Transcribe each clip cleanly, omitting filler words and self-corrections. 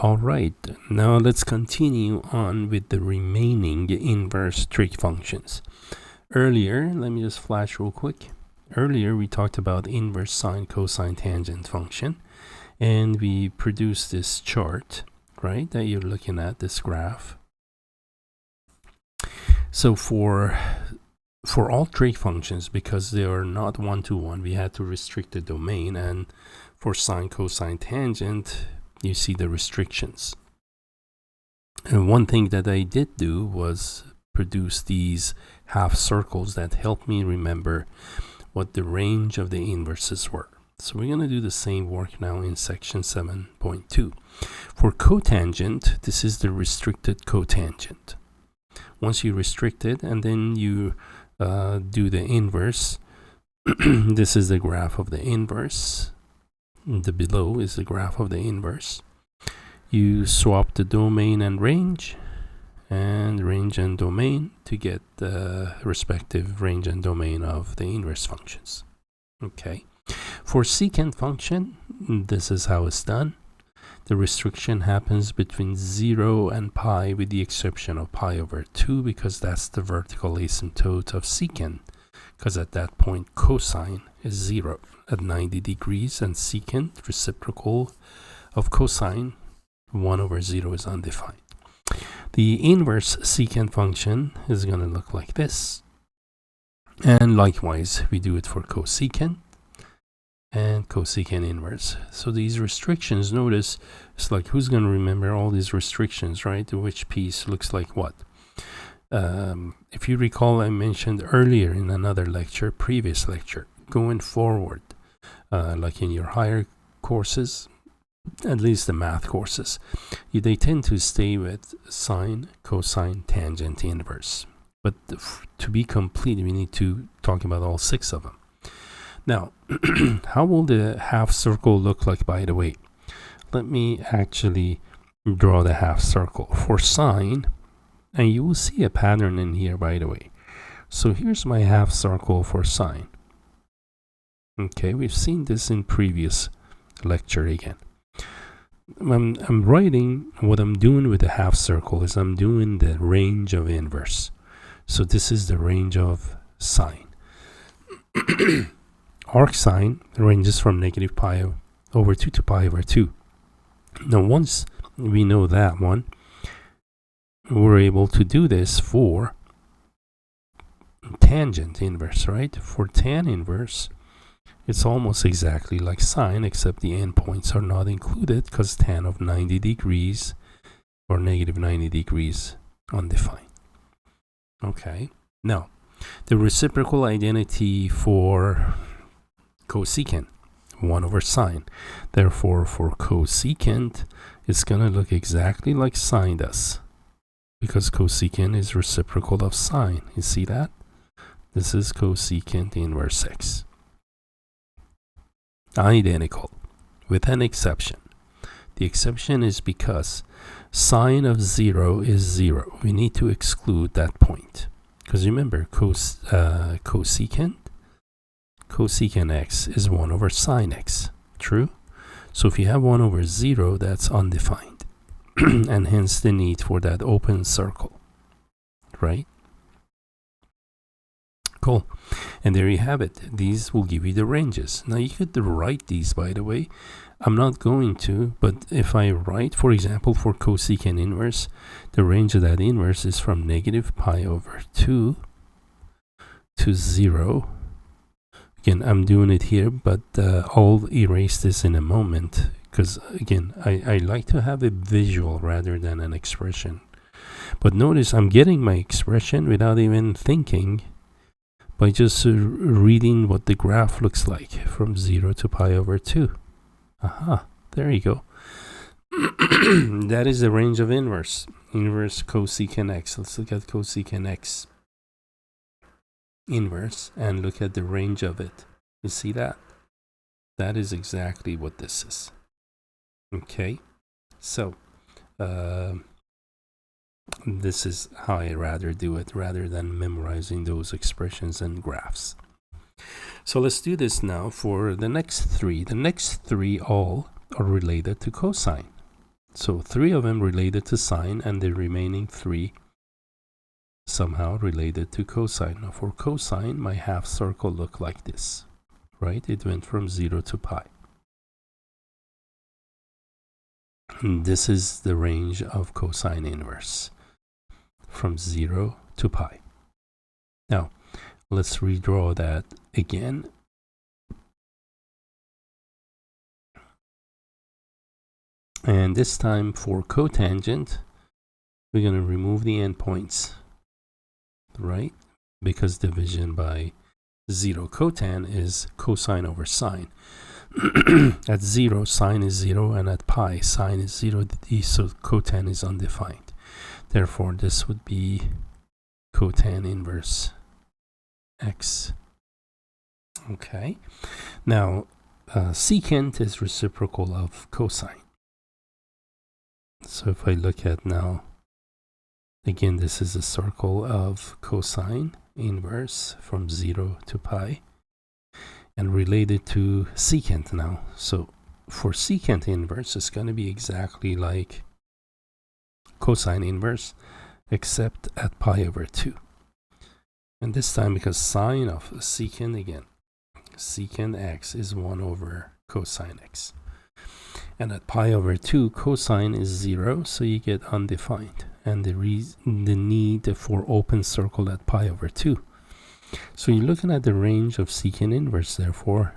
All right, now let's continue on with the remaining inverse trig functions. Earlier, let me just flash real quick. Earlier, we talked about inverse sine, cosine, tangent function, and we produced this chart, right, that you're looking at, this graph. So for all trig functions, because they are not one-to-one, we had to restrict the domain, and for sine, cosine, tangent, you see the restrictions. And one thing that I did do was produce these half circles that helped me remember what the range of the inverses were. So we're going to do the same work now in section 7.2. For cotangent, this is the restricted cotangent. Once you restrict it and then you do the inverse, this is the graph of the inverse. The below is the graph of the inverse. You swap the domain and range and domain to get the respective range and domain of the inverse functions. Okay. For secant function, this is how it's done. The restriction happens between 0 and pi, with the exception of pi over 2, because that's the vertical asymptote of secant, because at that point cosine is 0 at 90 degrees, and secant, reciprocal of cosine, 1 over 0 is undefined. The inverse secant function is going to look like this. And likewise, we do it for cosecant and cosecant inverse. So these restrictions, notice, it's like, who's going to remember all these restrictions, right? Which piece looks like what? If you recall, I mentioned earlier in another lecture, previous lecture, going forward, like in your higher courses, at least the math courses, they tend to stay with sine, cosine, tangent, inverse. But to be complete, we need to talk about all 6 of them. Now, how will the half circle look like, by the way? Let me actually draw the half circle for sine, and you will see a pattern in here, by the way. So here's my half circle for sine. Okay, we've seen this in previous lecture again. I'm writing, what I'm doing with the half circle is I'm doing the range of inverse. So this is the range of sine. Arc sine ranges from negative pi over 2 to pi over 2. Now once we know that one, we're able to do this for tangent inverse, right? For tan inverse, it's almost exactly like sine, except the endpoints are not included because tan of 90 degrees or negative 90 degrees undefined. Okay, now the reciprocal identity for cosecant, 1 over sine. Therefore, for cosecant, it's going to look exactly like sine does, because cosecant is reciprocal of sine. You see that? This is cosecant inverse x. Identical, with an exception. The exception is because sine of 0 is 0. We need to exclude that point. Because remember, cosecant x is 1 over sine x. True? So if you have 1 over 0, that's undefined. And hence the need for that open circle. Right? Cool. And there you have it. These will give you the ranges. Now you could write these, by the way. I'm not going to, but if I write, for example, for cosecant inverse, the range of that inverse is from negative pi over 2 to 0. Again, I'm doing it here, but I'll erase this in a moment, because again, I like to have a visual rather than an expression. But notice I'm getting my expression without even thinking, by just reading what the graph looks like from 0 to pi over 2. Aha, there you go. That is the range of inverse cosecant x. Let's look at cosecant x inverse and look at the range of it. You see that? That is exactly what this is. Okay, so this is how I rather do it, rather than memorizing those expressions and graphs. So let's do this now for the next 3. The next 3 all are related to cosine. So 3 of them related to sine, and the remaining 3 somehow related to cosine. Now for cosine, my half circle looked like this, right? It went from 0 to pi. And this is the range of cosine inverse, from 0 to pi. Now, let's redraw that again. And this time for cotangent, we're going to remove the endpoints, right? Because division by 0 cotan is cosine over sine. At 0, sine is 0, and at pi, sine is 0, so cotan is undefined. Therefore, this would be cotan inverse x. Okay. Now, secant is reciprocal of cosine. So if I look at now, again, this is a circle of cosine inverse from 0 to pi, and related to secant now. So for secant inverse, it's going to be exactly like cosine inverse, except at pi over 2. And this time, because sine of secant, again, secant x is 1 over cosine x. And at pi over 2, cosine is 0, so you get undefined. And the need for open circle at pi over 2. So you're looking at the range of secant inverse, therefore,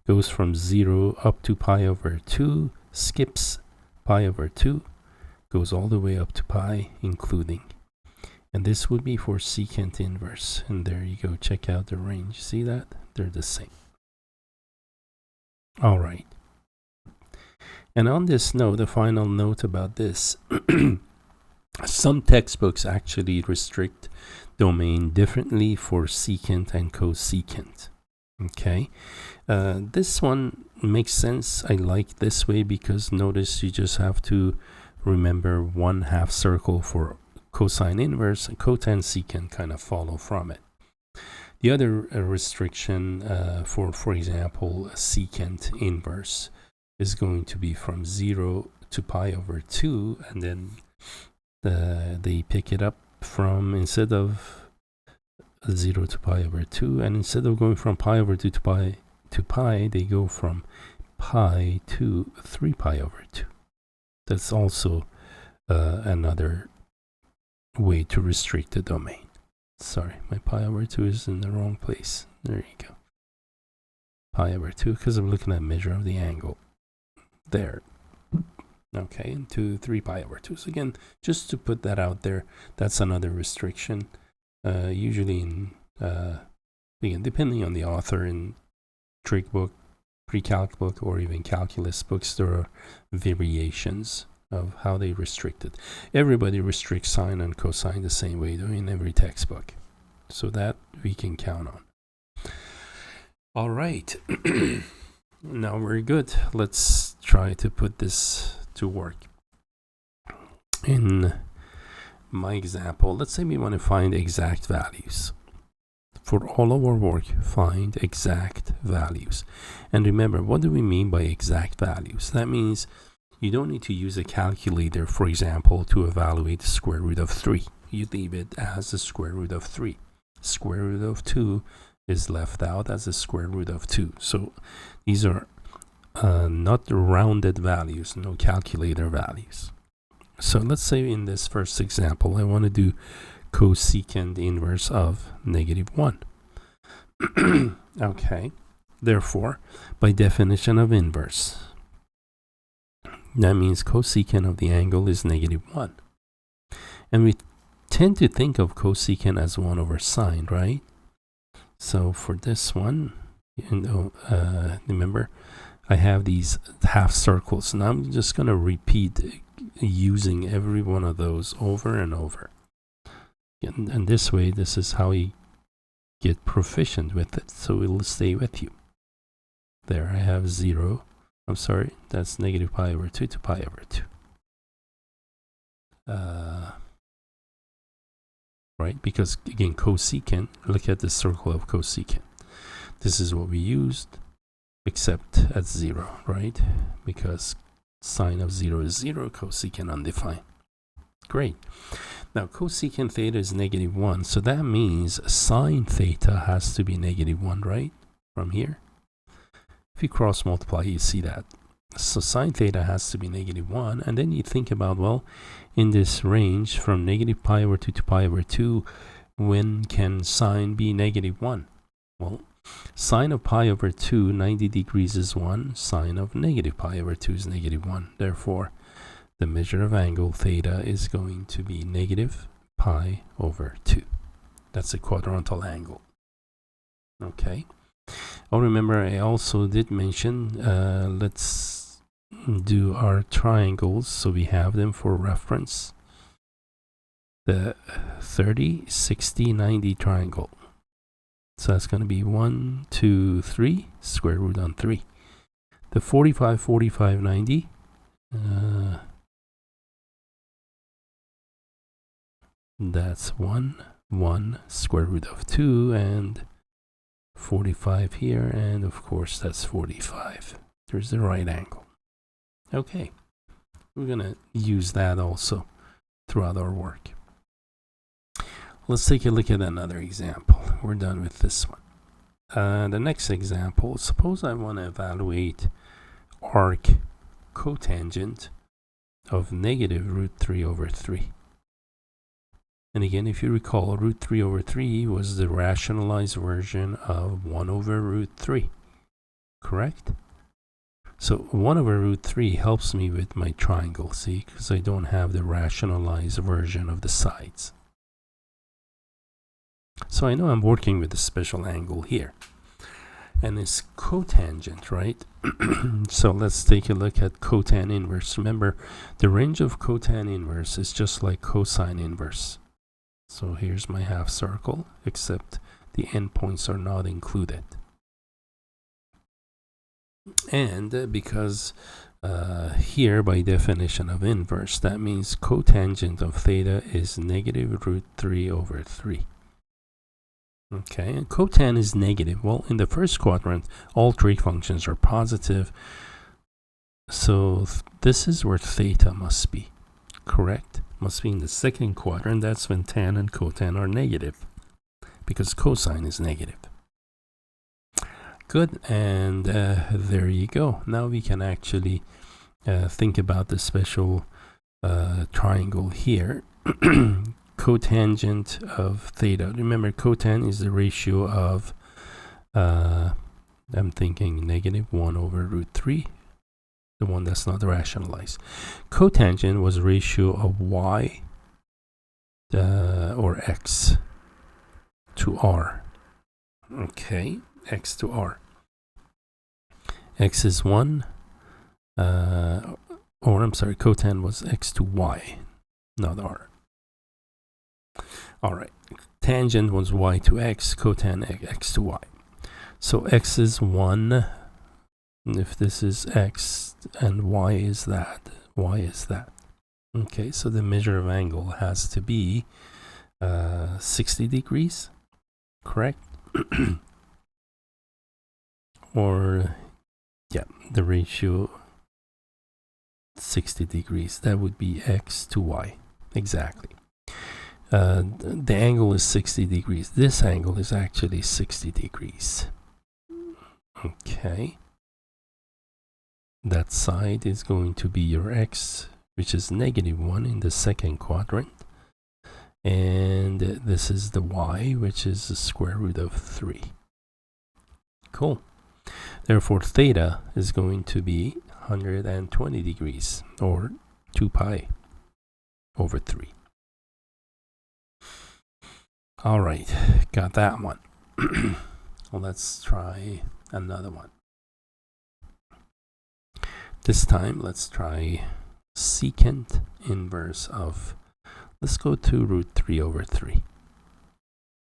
goes from 0 up to pi over 2, skips pi over 2, goes all the way up to pi, including. And this would be for secant inverse. And there you go, check out the range. See that? They're the same. All right. And on this note, the final note about this, some textbooks actually restrict domain differently for secant and cosecant. Okay, this one makes sense. I like this way because notice you just have to remember one half circle for cosine inverse, and cotan secant kind of follow from it. The other restriction for example, secant inverse is going to be from 0 to pi over 2, and then they pick it up from, instead of 0 to pi over 2, and instead of going from pi over 2 to pi, they go from pi to 3 pi over 2. That's also another way to restrict the domain. Sorry, my pi over 2 is in the wrong place. There you go. Pi over 2, because I'm looking at measure of the angle. There. Okay, and to 3 pi over 2. So again, just to put that out there, that's another restriction. Usually in, again, depending on the author, in trig book, pre-calc book, or even calculus books, there are variations of how they restrict it. Everybody restricts sine and cosine the same way, though, in every textbook. So that we can count on. All right. Now we're good. Let's try to put this to work. In my example, let's say we want to find exact values. For all of our work, find exact values. And remember, what do we mean by exact values? That means you don't need to use a calculator, for example, to evaluate the square root of 3. You leave it as the square root of 3. Square root of 2 is left out as the square root of 2. So these are not rounded values, no calculator values. So let's say in this first example, I want to do cosecant inverse of -1. Okay, therefore, by definition of inverse, that means cosecant of the angle is -1. And we tend to think of cosecant as 1 over sine, right? So for this one, remember, I have these half circles, and I'm just going to repeat using every one of those over and over. And this way, this is how you get proficient with it, so it'll stay with you. There, I have 0. I'm sorry, that's negative pi over 2 to pi over 2. Right, because again, cosecant, look at the circle of cosecant. This is what we used, except at 0, right? Because Sine of 0 is 0, cosecant undefined. Great. Now cosecant theta is -1, so that means sine theta has to be -1, right? From here. If you cross multiply, you see that. So sine theta has to be -1, and then you think about, well, in this range from -pi/2 to pi/2, when can sine be -1? Well, sine of pi/2, 90 degrees is 1. Sine of -pi/2 is -1. Therefore, the measure of angle theta is going to be -pi/2. That's a quadrantal angle. Okay. Oh, remember, I also did mention, let's do our triangles so we have them for reference. The 30, 60, 90 triangle. So that's going to be 1, 2, 3, square root on 3. The 45, 45, 90. That's 1, 1, square root of 2, and 45 here, and of course that's 45. There's the right angle. Okay, we're gonna use that also throughout our work. Let's take a look at another example. We're done with this one. The next example, suppose I want to evaluate arc cotangent of -√3/3. And again, if you recall, √3/3 was the rationalized version of 1/√3, correct? So 1/√3 helps me with my triangle, see, because I don't have the rationalized version of the sides. So I know I'm working with a special angle here. And it's cotangent, right? So let's take a look at cotan inverse. Remember, the range of cotan inverse is just like cosine inverse. So here's my half circle, except the endpoints are not included. And because here, by definition of inverse, that means cotangent of theta is -√3/3. Okay, and cotan is negative. Well, in the first quadrant, all three functions are positive. So this is where theta must be, correct? Must be in the second quadrant. That's when tan and cotan are negative, because cosine is negative. Good, and there you go. Now we can actually think about the special triangle here. Cotangent of theta. Remember, cotan is the ratio of, I'm thinking -1/√3. The one that's not rationalized. Cotangent was ratio of y or x to r. Okay, x to r. X is 1, or I'm sorry, cotan was x to y, not r. All right, tangent was y to x, cotan x to y. So x is 1. If this is x and y is that, y is that. Okay, so the measure of angle has to be 60 degrees, correct? Or, yeah, the ratio 60 degrees. That would be x to y, exactly. The angle is 60 degrees. This angle is actually 60 degrees. Okay. That side is going to be your x, which is -1 in the second quadrant. And this is the y, which is the square root of 3. Cool. Therefore, theta is going to be 120 degrees, or 2pi/3. All right, got that one. Well, let's try another one. This time, let's try secant inverse of, let's go to √3/3,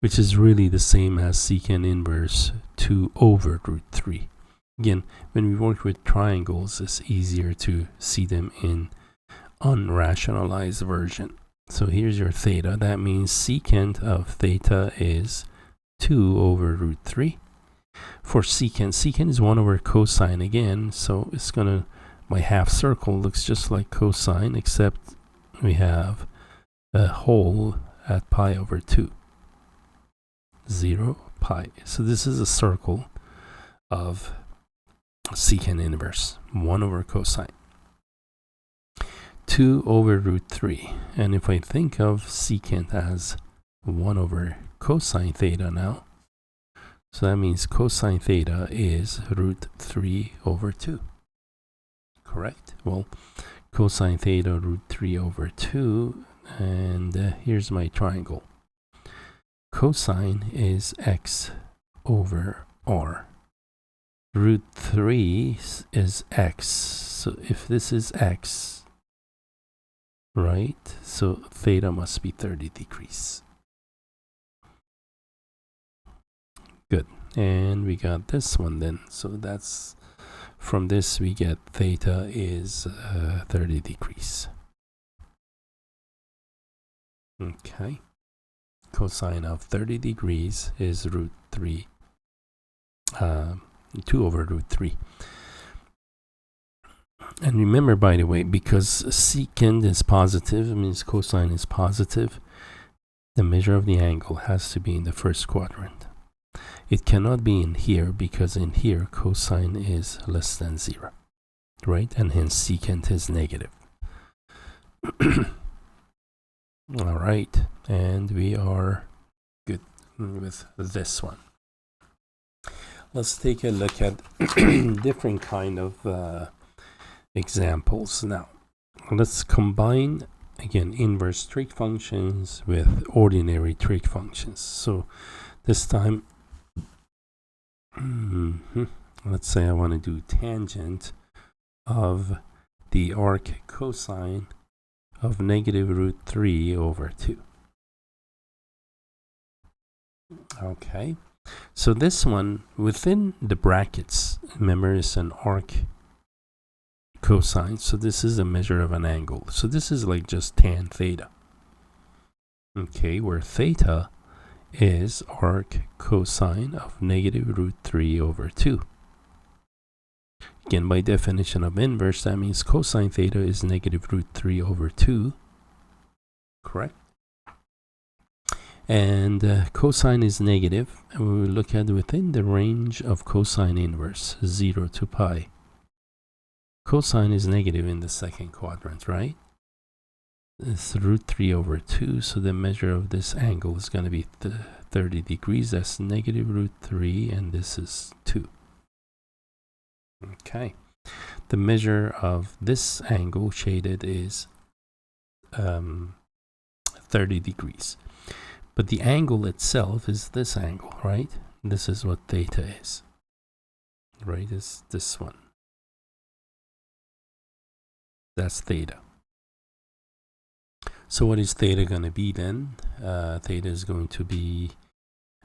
which is really the same as secant inverse 2/√3. Again, when we work with triangles, it's easier to see them in unrationalized version. So here's your theta. That means secant of theta is 2/√3. For secant, secant is 1/cosine again, so it's going to my half circle looks just like cosine, except we have a hole at pi over 2. 0, pi. So this is a circle of secant inverse, 1 over cosine. 2 over root 3. And if I think of secant as 1 over cosine theta now, so that means cosine theta is root 3 over 2. Correct? Well, cosine theta root 3 over 2, and here's my triangle. Cosine is x over r. Root 3 is x. So if this is x, right? So theta must be 30 degrees. Good. And we got this one then. So that's, from this we get theta is 30 degrees. Okay. Cosine of 30 degrees is root 3, 2 over root 3. And remember, by the way, because secant is positive, it means cosine is positive, the measure of the angle has to be in the first quadrant. It cannot be in here, because in here cosine is less than 0, right? And hence secant is negative. All right, and we are good with this one. Let's take a look at different kind of examples now. Let's combine again inverse trig functions with ordinary trig functions. So this time, let's say I want to do tangent of the arc cosine of negative root 3 over 2. Okay, so this one within the brackets, remember, is an arc cosine, so this is a measure of an angle. So this is like just tan theta. Okay, where theta is arc cosine of negative root 3 over 2. Again, by definition of inverse, that means cosine theta is negative root 3 over 2. Correct? And cosine is negative, and we will look at within the range of cosine inverse, 0 to pi. Cosine is negative in the second quadrant, right? It's root 3 over 2, so the measure of this angle is going to be 30 degrees. That's negative root 3, and this is 2. Okay. The measure of this angle shaded is 30 degrees. But the angle itself is this angle, right? This is what theta is. Right? Is this one. That's theta. So what is theta going to be then? Theta is going to be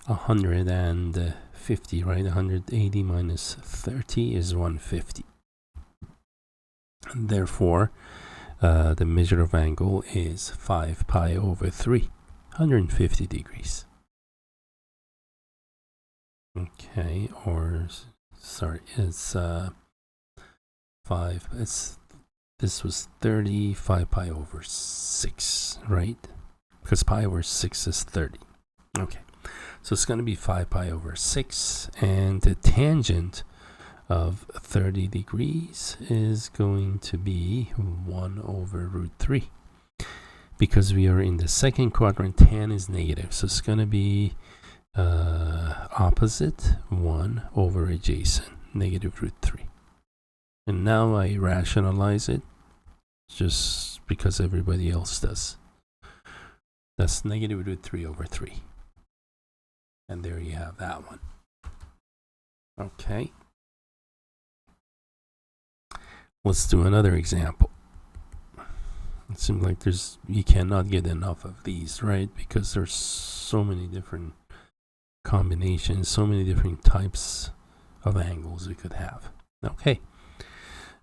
150, right? 180 minus 30 is 150. And therefore, the measure of angle is 5 pi over 3, 150 degrees. Okay, or, sorry, it's 5, this was 35 pi over 6, right? Because pi over 6 is 30. Okay, so it's going to be 5 pi over 6, and the tangent of 30 degrees is going to be 1 over root 3. Because we are in the second quadrant, tan is negative, so it's going to be opposite 1 over adjacent, negative root 3. And now I rationalize it just because everybody else does. That's negative root 3 over 3. And there you have that one. Okay. Let's do another example. It seems like you cannot get enough of these, right? Because there's so many different combinations, so many different types of angles we could have. Okay.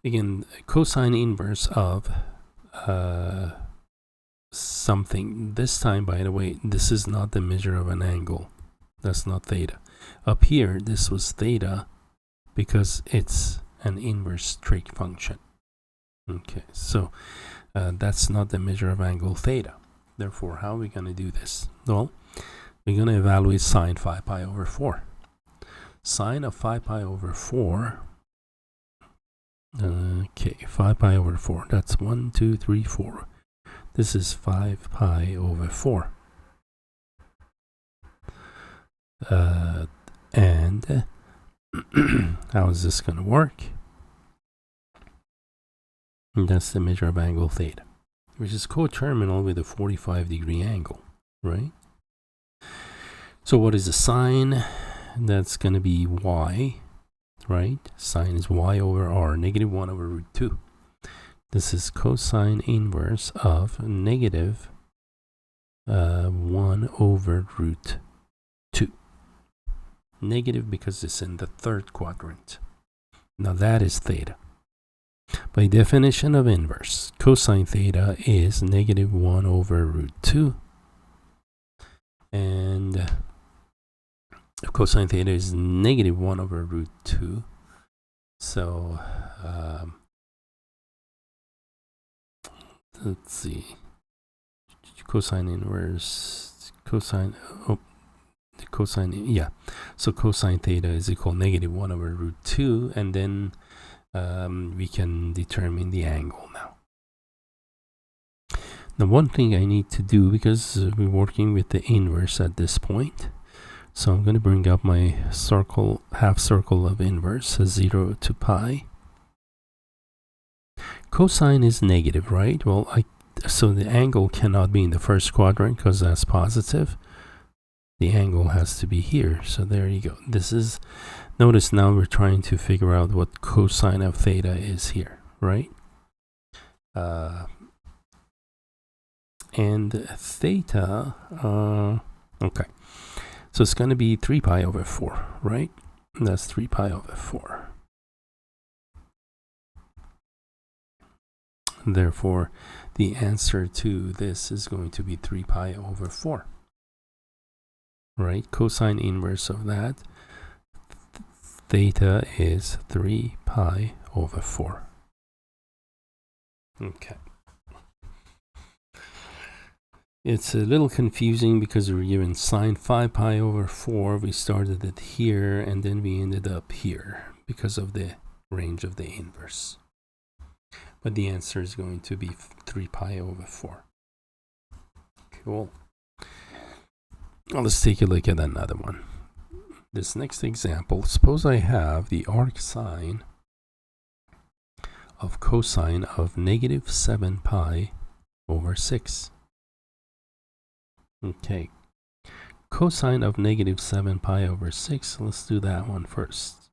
Again, cosine inverse of something. This time, by the way, this is not the measure of an angle. That's not theta. Up here, this was theta because it's an inverse trig function. Okay, so that's not the measure of angle theta. Therefore, how are we going to do this? Well, we're going to evaluate sine 5 pi over 4. Sine of 5 pi over 4. Okay, 5 pi over 4. That's 1, 2, 3, 4. This is 5 pi over 4. And how is this going to work? And that's the measure of angle theta, which is coterminal with a 45-degree angle, right? So what is the sine? That's going to be y, right? Sine is y over r, negative 1 over root 2. This is cosine inverse of negative 1 over root 2. Negative because it's in the third quadrant. Now that is theta. By definition of inverse, cosine theta is negative 1 over root 2. And cosine theta is negative 1 over root 2. So, let's see. Cosine inverse, cosine, yeah. So cosine theta is equal negative 1 over root 2. And then we can determine the angle now. Now, one thing I need to do, because we're working with the inverse at this point, so I'm going to bring up my circle, half circle of inverse, 0 to pi. Cosine is negative, right? Well, so the angle cannot be in the first quadrant because that's positive. The angle has to be here. So there you go. This is, notice now we're trying to figure out what cosine of theta is here, right? And theta, okay. So it's going to be 3 pi over 4, right? That's 3 pi over 4. Therefore, the answer to this is going to be 3 pi over 4. Right? Cosine inverse of that, theta is 3 pi over 4. Okay. It's a little confusing because we're given sine 5 pi over 4. We started it here and then we ended up here because of the range of the inverse. But the answer is going to be 3 pi over 4. Cool. Well, let's take a look at another one. This next example, suppose I have the arc sine of cosine of negative 7 pi over 6. Okay. Cosine of negative 7 pi over 6. Let's do that one first.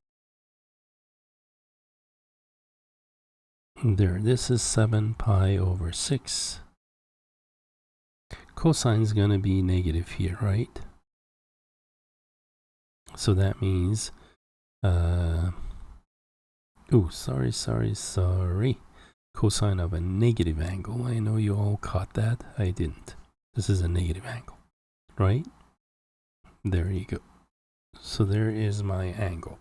There, this is 7 pi over 6. Cosine is going to be negative here, right? So that means, sorry. Cosine of a negative angle. I know you all caught that. I didn't. This is a negative angle, right? There you go. So there is my angle.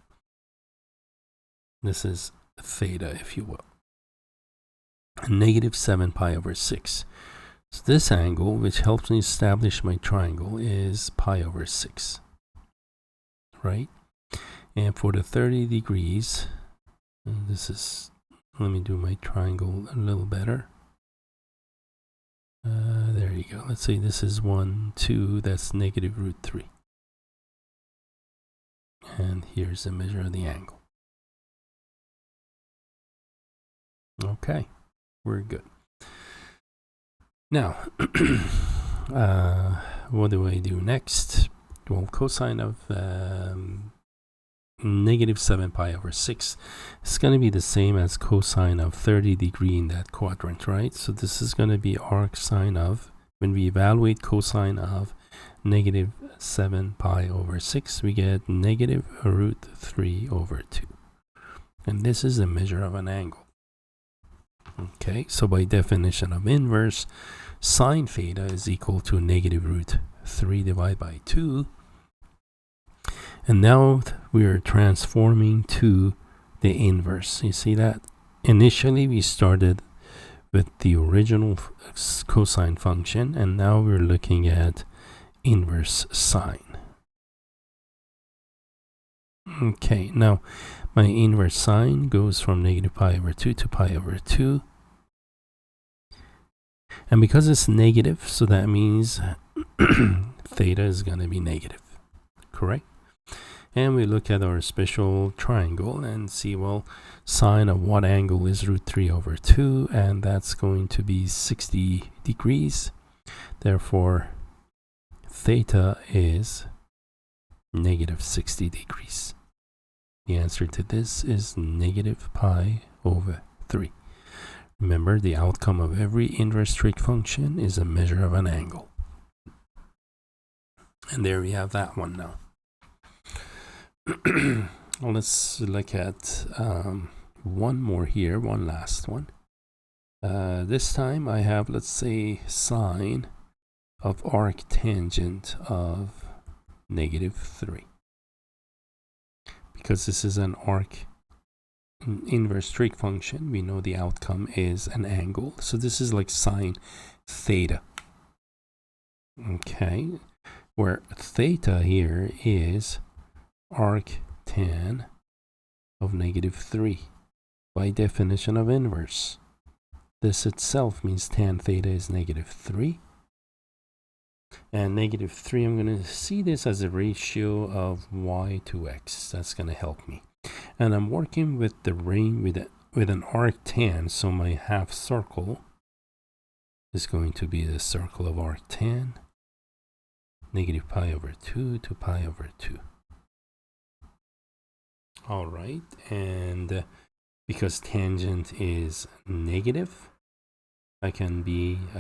This is theta, if you will. Negative 7 pi over 6. So this angle, which helps me establish my triangle, is pi over 6, right? And for the 30 degrees, this is, let me do my triangle a little better. There you go. Let's say this is 1, 2, that's negative root 3. And here's the measure of the angle. Okay, we're good. Now, what do I do next? Well, cosine of negative 7 pi over 6 is going to be the same as cosine of 30 degree in that quadrant, right? So this is going to be arc sine of, when we evaluate cosine of negative 7 pi over 6, we get negative root 3 over 2. And this is the measure of an angle. Okay, so by definition of inverse, sine theta is equal to negative root 3 divided by 2. And now we are transforming to the inverse. You see that? initially we started with the original cosine function, and now we're looking at inverse sine. Okay, now my inverse sine goes from negative pi over 2 to pi over 2. And because it's negative, so that means theta is going to be negative, correct? And we look at our special triangle and see, well, sine of what angle is root 3 over 2, and that's going to be 60 degrees. Therefore, theta is negative 60 degrees. The answer to this is negative pi over 3. Remember, the outcome of every inverse trig function is a measure of an angle. And there we have that one now. Well, let's look at one more here, one last one. This time I have, let's say, sine of arctangent of negative 3. Because this is an inverse trig function, we know the outcome is an angle. So this is like sine theta. Okay, where theta here is arctan of negative 3 by definition of inverse. This itself means tan theta is negative 3. And negative 3, I'm going to see this as a ratio of y to x. That's going to help me. And I'm working with the range with an arctan, so my half circle is going to be the circle of arctan, negative pi over 2 to pi over 2. All right, and because tangent is negative, I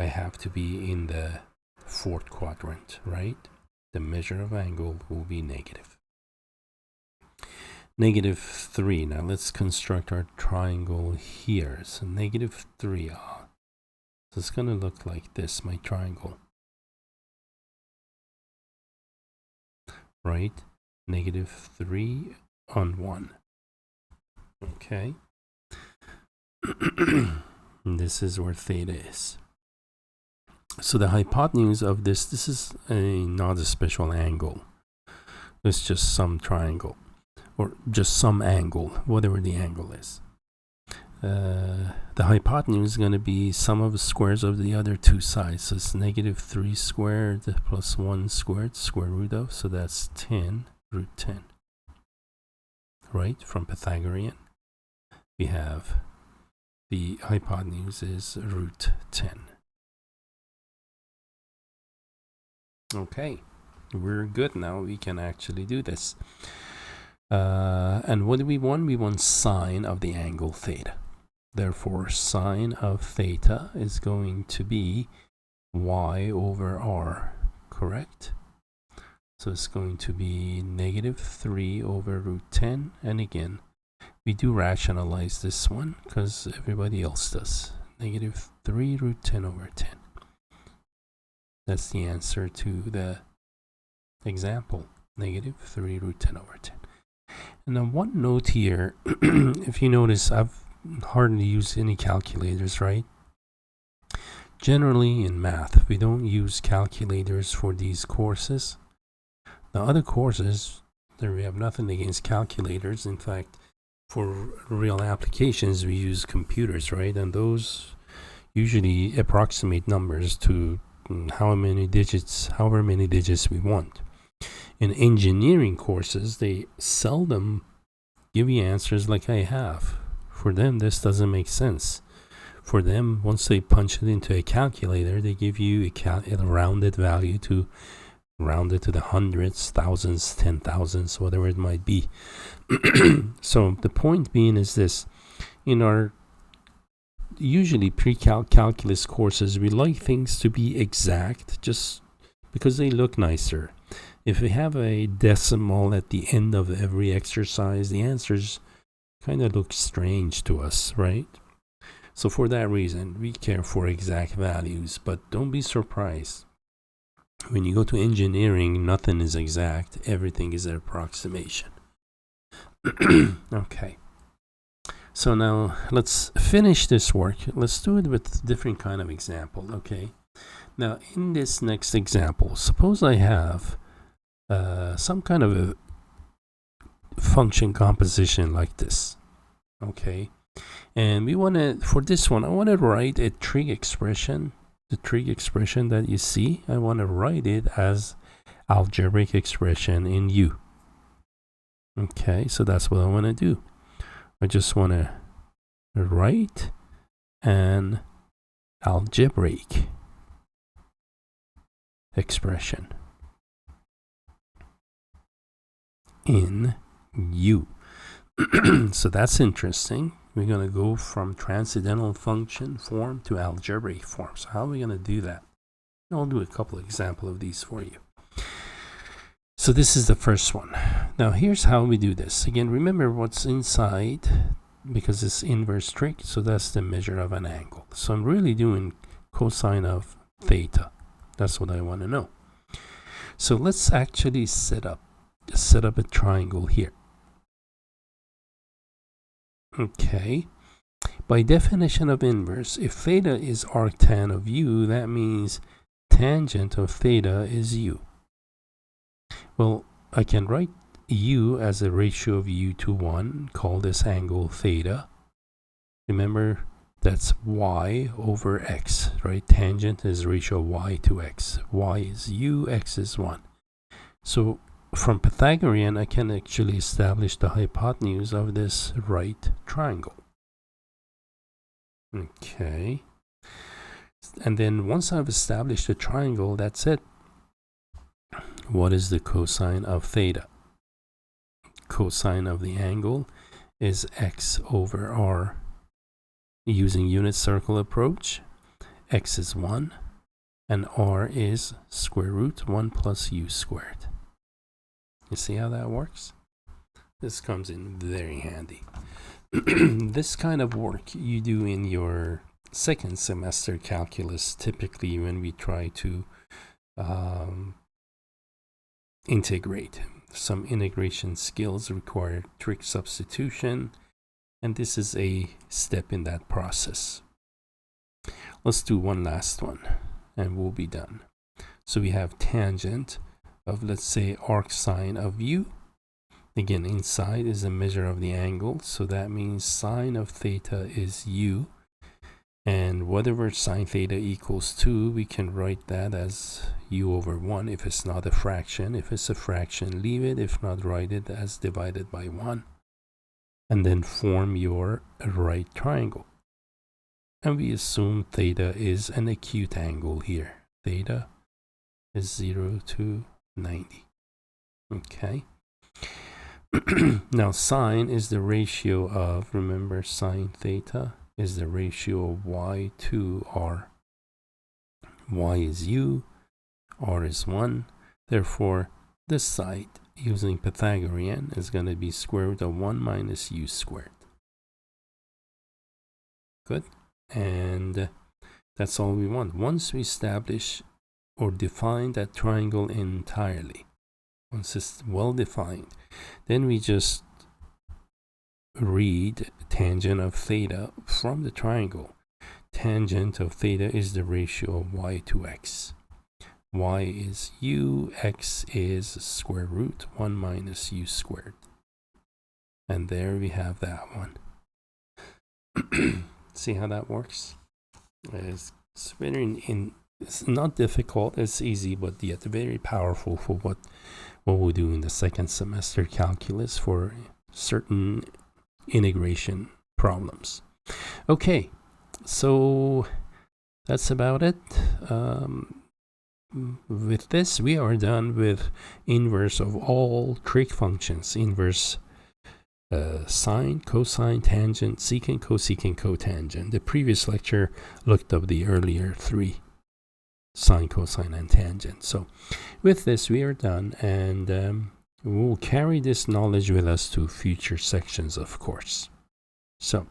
have to be in the fourth quadrant, right? The measure of angle will be negative. Negative 3. Now let's construct our triangle here. So negative 3. So it's going to look like this, my triangle. Right? Negative 3 on 1. Okay. This is where theta is. So the hypotenuse of this is not a special angle. It's just some triangle, or just some angle, whatever the angle is. The hypotenuse is going to be sum of the squares of the other two sides. So it's negative 3 squared plus 1 squared, square root of, so that's 10, root 10. Right, from Pythagorean, we have the hypotenuse is root 10. Okay, we're good now. We can actually do this. And what do we want? We want sine of the angle theta. Therefore, sine of theta is going to be y over r, correct? So it's going to be negative 3 over root 10. And again, we do rationalize this one because everybody else does. Negative 3 root 10 over 10. That's the answer to the example. Negative 3 root 10 over 10. And then one note here, if you notice, I've hardly used any calculators, right? Generally in math, we don't use calculators for these courses. Now other courses, there we have nothing against calculators. In fact, for real applications, we use computers, right? And those usually approximate numbers to however many digits we want. In engineering courses, they seldom give you answers like I have. For them, this doesn't make sense. For them, once they punch it into a calculator, they give you a rounded value to round it to the hundreds, thousands, 10,000s, whatever it might be. So the point being is this: in our usually pre-calculus courses, we like things to be exact just because they look nicer. If we have a decimal at the end of every exercise, the answers kind of look strange to us, right? So for that reason, we care for exact values, but don't be surprised. When you go to engineering, nothing is exact. Everything is an approximation. Okay. So now let's finish this work. Let's do it with different kind of example. Okay. Now in this next example, suppose I have some kind of a function composition like this. Okay. And we want to, for this one, I want to write a trig expression. The trig expression that you see, I want to write it as algebraic expression in U. Okay, so that's what I want to do. I just want to write an algebraic expression in U. So that's interesting. We're going to go from transcendental function form to algebraic form. So how are we going to do that? I'll do a couple of examples of these for you. So this is the first one. Now here's how we do this. Again, remember what's inside, because it's inverse trig, so that's the measure of an angle. So I'm really doing cosine of theta. That's what I want to know. So let's actually set up a triangle here. Okay. By definition of inverse, if theta is arctan of U, that means tangent of theta is U. Well, I can write U as a ratio of U to 1, call this angle theta. Remember, that's Y over X, right? Tangent is ratio Y to X. Y is U, X is 1. So from Pythagorean, I can actually establish the hypotenuse of this right triangle. Okay. And then once I've established the triangle, that's it. What is the cosine of theta? Cosine of the angle is X over R. Using unit circle approach, X is 1 and R is square root 1 plus U squared. You see how that works? This comes in very handy. This kind of work you do in your second semester calculus, typically when we try to integrate. Some integration skills require trig substitution, and this is a step in that process. Let's do one last one and we'll be done. So we have tangent of, let's say, arcsine of U. Again, inside is a measure of the angle, so that means sine of theta is U. And whatever sine theta equals 2, we can write that as U over 1 if it's not a fraction. If it's a fraction, leave it. If not, write it as divided by 1. And then form your right triangle. And we assume theta is an acute angle here. Theta is 0 to 90. Okay. Now sine is the ratio of, remember, sine theta is the ratio of Y to R. Y is U, R is 1. Therefore, this side, using Pythagorean, is going to be square root of 1 minus U squared. Good. And that's all we want. Once we establish or define that triangle entirely, once it's well defined, then we just read tangent of theta from the triangle. Tangent of theta is the ratio of Y to X. Y is U, X is square root 1 minus U squared. And there we have that one. See how that works? It's it's not difficult, it's easy, but yet very powerful for what we do in the second semester calculus for certain integration problems. Okay, so that's about it. With this, we are done with inverse of all trig functions. Inverse sine, cosine, tangent, secant, cosecant, cotangent. The previous lecture looked up the earlier 3, sine, cosine, and tangent. So with this, we are done, and we'll carry this knowledge with us to future sections, of course. So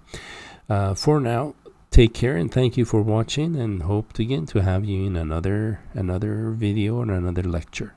for now, take care and thank you for watching, and hope again to have you in another video or another lecture.